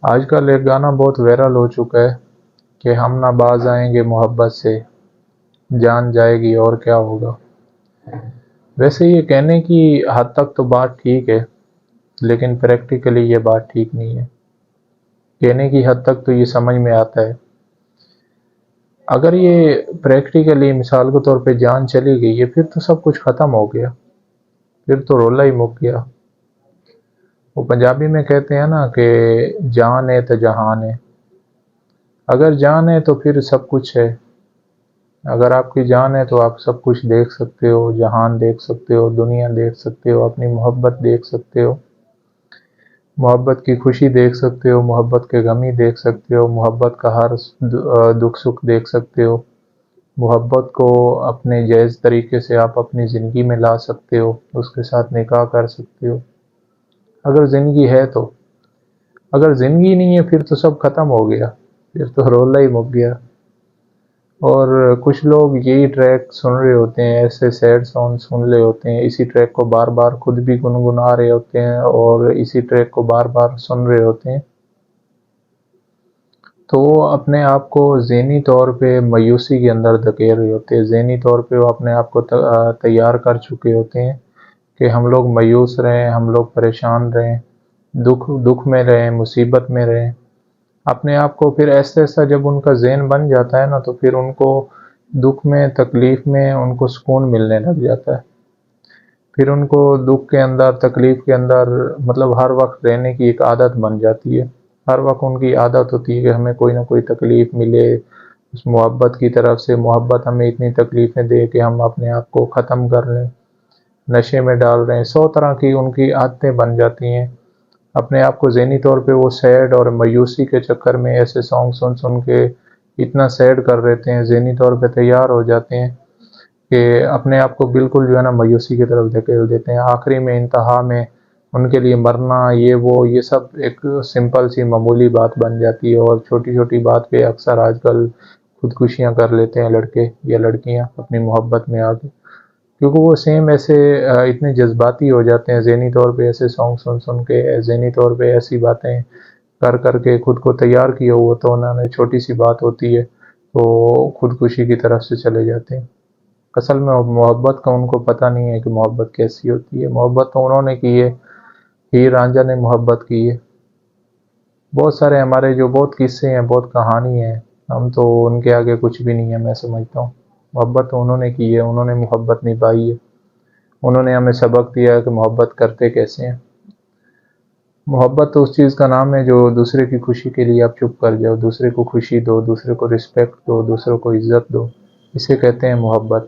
آج کل ایک گانا بہت وائرل ہو چکا ہے کہ ہم نہ باز آئیں گے محبت سے، جان جائے گی اور کیا ہوگا۔ ویسے یہ کہنے کی حد تک تو بات ٹھیک ہے، لیکن پریکٹیکلی یہ بات ٹھیک نہیں ہے۔ کہنے کی حد تک تو یہ سمجھ میں آتا ہے، اگر یہ پریکٹیکلی مثال کے طور پہ جان چلی گئی ہے پھر تو سب کچھ ختم ہو گیا، پھر تو رولا ہی مک گیا۔ وہ پنجابی میں کہتے ہیں نا کہ جان ہے تو جہان ہے۔ اگر جان ہے تو پھر سب کچھ ہے، اگر آپ کی جان ہے تو آپ سب کچھ دیکھ سکتے ہو، جہان دیکھ سکتے ہو، دنیا دیکھ سکتے ہو، اپنی محبت دیکھ سکتے ہو، محبت کی خوشی دیکھ سکتے ہو، محبت کے غمی دیکھ سکتے ہو، محبت کا ہر دکھ سکھ دیکھ سکتے ہو، محبت کو اپنے جائز طریقے سے آپ اپنی زندگی میں لا سکتے ہو، اس کے ساتھ نکاح کر سکتے ہو اگر زندگی ہے تو۔ اگر زندگی نہیں ہے پھر تو سب ختم ہو گیا، پھر تو رولا ہی مک گیا۔ اور کچھ لوگ یہی ٹریک سن رہے ہوتے ہیں، ایسے سیڈ سانگ سن رہے ہوتے ہیں، اسی ٹریک کو بار بار خود بھی گنگنا رہے ہوتے ہیں اور اسی ٹریک کو بار بار سن رہے ہوتے ہیں، تو وہ اپنے آپ کو ذہنی طور پہ مایوسی کے اندر دھکیل رہے ہوتے ہیں۔ ذہنی طور پہ وہ اپنے آپ کو تیار کر چکے ہوتے ہیں کہ ہم لوگ مایوس رہیں، ہم لوگ پریشان رہیں، دکھ میں رہیں، مصیبت میں رہیں۔ اپنے آپ کو پھر ایسا ایسا جب ان کا ذہن بن جاتا ہے نا تو پھر ان کو دکھ میں، تکلیف میں ان کو سکون ملنے لگ جاتا ہے۔ پھر ان کو دکھ کے اندر، تکلیف کے اندر مطلب ہر وقت رہنے کی ایک عادت بن جاتی ہے۔ ہر وقت ان کی عادت ہوتی ہے کہ ہمیں کوئی نہ کوئی تکلیف ملے اس محبت کی طرف سے، محبت ہمیں اتنی تکلیفیں دے کہ ہم اپنے آپ کو ختم کر لیں، نشے میں ڈال رہے ہیں، 100 طرح کی ان کی عادتیں بن جاتی ہیں۔ اپنے آپ کو ذہنی طور پہ وہ سیڈ اور مایوسی کے چکر میں ایسے سانگ سن سن کے اتنا سیڈ کر دیتے ہیں، ذہنی طور پہ تیار ہو جاتے ہیں کہ اپنے آپ کو بالکل جو ہے نا مایوسی کی طرف دھکیل دیتے ہیں۔ آخری میں، انتہا میں ان کے لیے مرنا، یہ سب ایک سمپل سی معمولی بات بن جاتی ہے، اور چھوٹی چھوٹی بات پہ اکثر آج کل خودکشیاں کر لیتے ہیں لڑکے یا لڑکیاں اپنی محبت میں آ کے، کیونکہ وہ سیم ایسے اتنے جذباتی ہو جاتے ہیں، ذہنی طور پہ ایسے سانگ سن سن کے، ذہنی طور پہ ایسی باتیں کر کر کے خود کو تیار کیا ہوا تو انہوں نے چھوٹی سی بات ہوتی ہے تو خودکشی کی طرف سے چلے جاتے ہیں۔ اصل میں محبت کا ان کو پتہ نہیں ہے کہ محبت کیسی ہوتی ہے۔ محبت تو انہوں نے کی ہے، ہیر رانجھا نے محبت کی ہے۔ بہت سارے ہمارے جو بہت قصے ہیں، بہت کہانی ہیں، ہم تو ان کے آگے کچھ بھی نہیں ہے، میں سمجھتا ہوں۔ محبت تو انہوں نے کی ہے، انہوں نے محبت نبھائی ہے، انہوں نے ہمیں سبق دیا ہے کہ محبت کرتے کیسے ہیں۔ محبت تو اس چیز کا نام ہے جو دوسرے کی خوشی کے لیے آپ چپ کر جاؤ، دوسرے کو خوشی دو، دوسرے کو رسپیکٹ دو، دوسرے کو عزت دو، اسے کہتے ہیں محبت۔